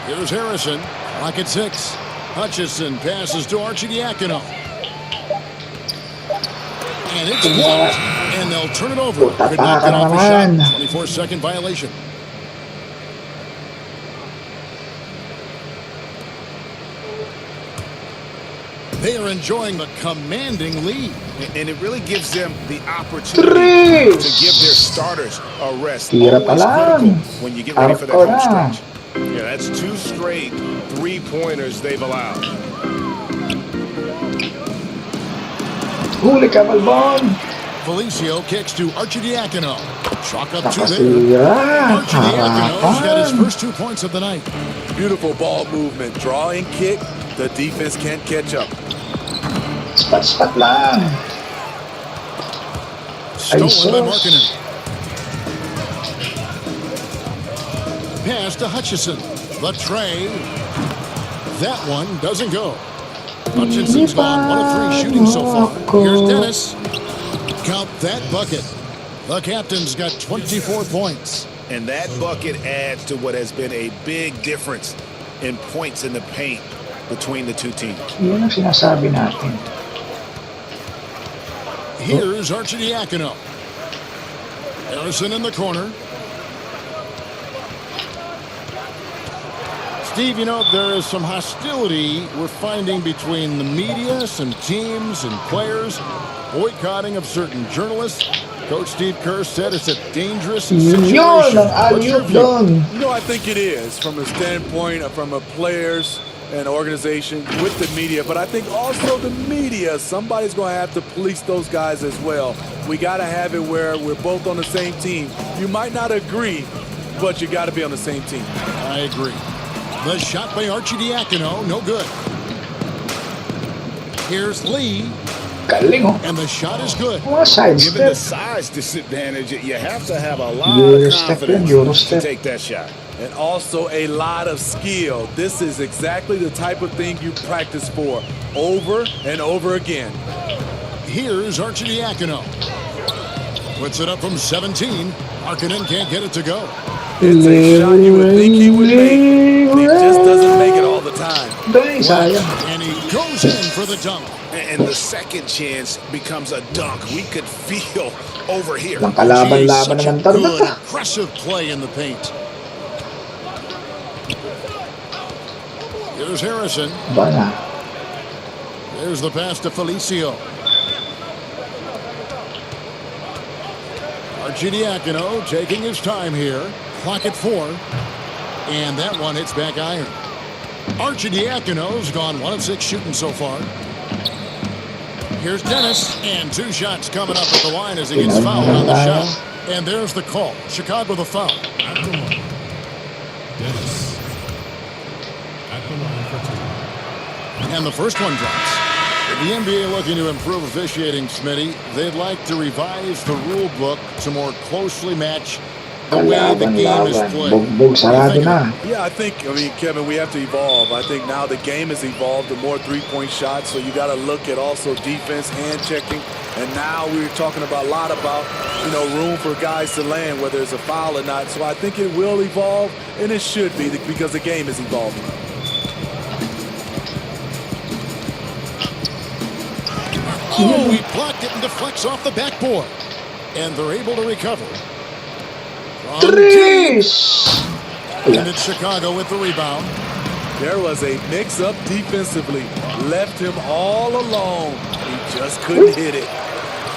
Here's Harrison. Clock at 6. Hutchison passes to Arcidiacono. And it's blocked. And they'll turn it over. Could not get off the shot. 24-second violation. They are enjoying the commanding lead. And it really gives them the opportunity to give their starters a rest. Always critical when you get ready for that home stretch. Yeah, that's 2 straight three-pointers they've allowed. Huli ka, Malbon. Felicio kicks to Arcidiacono. Chalk up 2 there. Arcidiacono's got his first 2 points of the night. Beautiful ball movement. Draw and kick. The defense can't catch up. Spat-spat lang. Stolen by Markkanen. Pass to Hutchison. The tray. That one doesn't go. Hutchinson's gone 1 of 3 shooting so far. Here's Dennis. Count that bucket. The captain's got 24 points. And that bucket adds to what has been a big difference in points in the paint between the two teams. Yun ang sinasabi natin. Here's Arcidiacono. Harrison in the corner. Steve, you know, there is some hostility we're finding between the media, some teams and players, boycotting of certain journalists. Coach Steve Kerr said it's a dangerous situation. Yun ang What's your alley-oop view? doon. You know, I think it is from a standpoint from a players and organization with the media, but I think also the media, somebody's going to have to police those guys as well. We got to have it where we're both on the same team. You might not agree, but you got to be on the same team. I agree. The shot by Arcidiacono, no good. Here's Lee. Galing, oh. And the shot is good. Mga Given the sidestep. size disadvantage, you have to have a lot of Eurostep yun, confidence to Eurostep. take that shot. And also a lot of skill. This is exactly the type of thing you practice for over and over again. Here's Arcidiacono. Puts it up from 17. Markkanen can't get it to go. It's a shot you would think he would make. He just doesn't make it all the time. Dahil sayang. And he goes in for the dunk. And the second chance becomes a dunk. We could feel over here. Ang kalaban-laban Such a naman talaga. good, aggressive play in the paint. Here's Harrison. Ba na? There's the pass to Felicio. Arcidiacono taking his time here. Clock at 4. And that one hits back iron. Arcidiacono's gone 1 of 6 shooting so far. Here's Dennis. And 2 shots coming up at the line as he gets fouled on the shot. And there's the call. Chicago the foul. At the line, Dennis. At the line for 2. And the first one drops. The NBA looking to improve officiating, Smitty. They'd like to revise the rule book to more closely match the way the game is Kalaban-laban. played. Bugbog sarado na. Yeah, I mean, Kevin, we have to evolve. I think now the game has evolved to more three-point shots, so you got to look at also defense, hand checking, and now we're talking about a lot about, you know, room for guys to land, whether it's a foul or not. So I think it will evolve, and it should be because the game is evolving. Oh, he blocked it and deflects off the backboard. And they're able to recover. From deep. Tres! And it's Chicago with the rebound. There was a mix-up defensively. Left him all alone. He just couldn't hit it.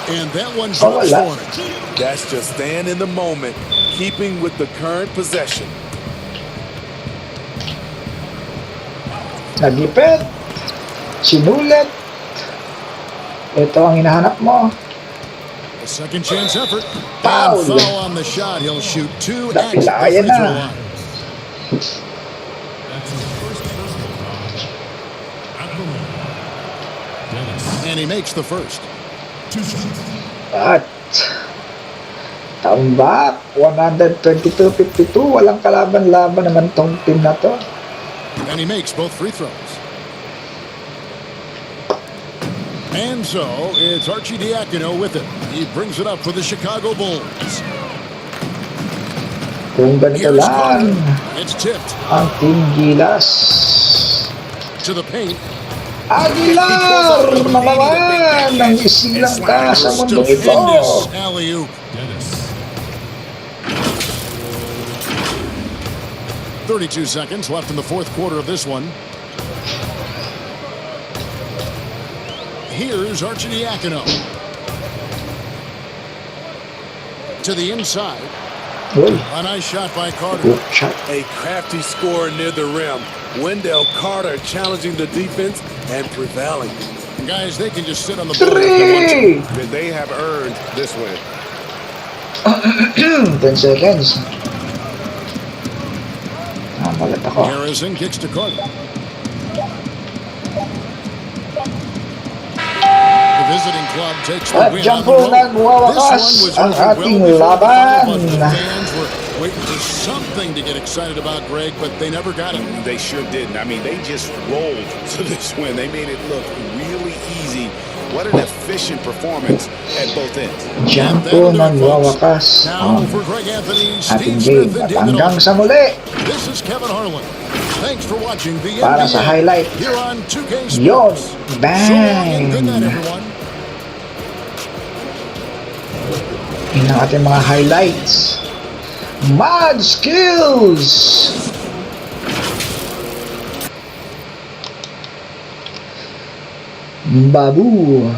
And that one drops wala. for him. That's just staying in the moment, keeping with the current possession. Nagipit. Sinulit. Ito ang hinahanap mo. A second chance effort. Foul. And foul on the shot. He'll shoot 2 at the Napilayan free throw na. line. That's his first personal foul. At the line, Dennis. And he makes the first. 2 shots. At tambak 122-52. Walang kalaban-laban naman tong team na to. And he makes both free throws. And so, it's Arcidiacono with it. He brings it up for the Chicago Bulls. Kung ganito Here's lang Carter. It's tipped ang team Gilas. to the paint. Aguilar na naman ang isilang ka sa mundong ito. Tremendous alley-oop. Dennis. 32 seconds left in the fourth quarter of this one. Here's Arcidiacono. To the inside. Uy, A nice shot by Carter. good shot. A crafty score near the rim. Wendell Carter challenging the defense and prevailing. Guys, they can just sit on the boat if they want to. Three! They have earned this win. 10 seconds. Malat ako. Harrison kicks to Carter. The visiting club takes the At win dyan on the po road. nagwawakas This one was ang over ating well before the laban. buzzer, but the fans were waiting for something to get excited about, Greg, but they never got it. They sure didn't. I mean, they just rolled to this win. They made it look really easy. What an efficient performance at both ends. Dyan And po that'll do it, folks. nagwawakas Now ang for Greg Anthony, ating Steve game. Smith, and At David hanggang Olson. sa muli, This is Kevin Harlan. Thanks for watching the para sa NBA highlight. here on 2K Yon, Sports. So long and good night, bang! everyone. Yun ang ating mga highlights. Mad skills! Babu!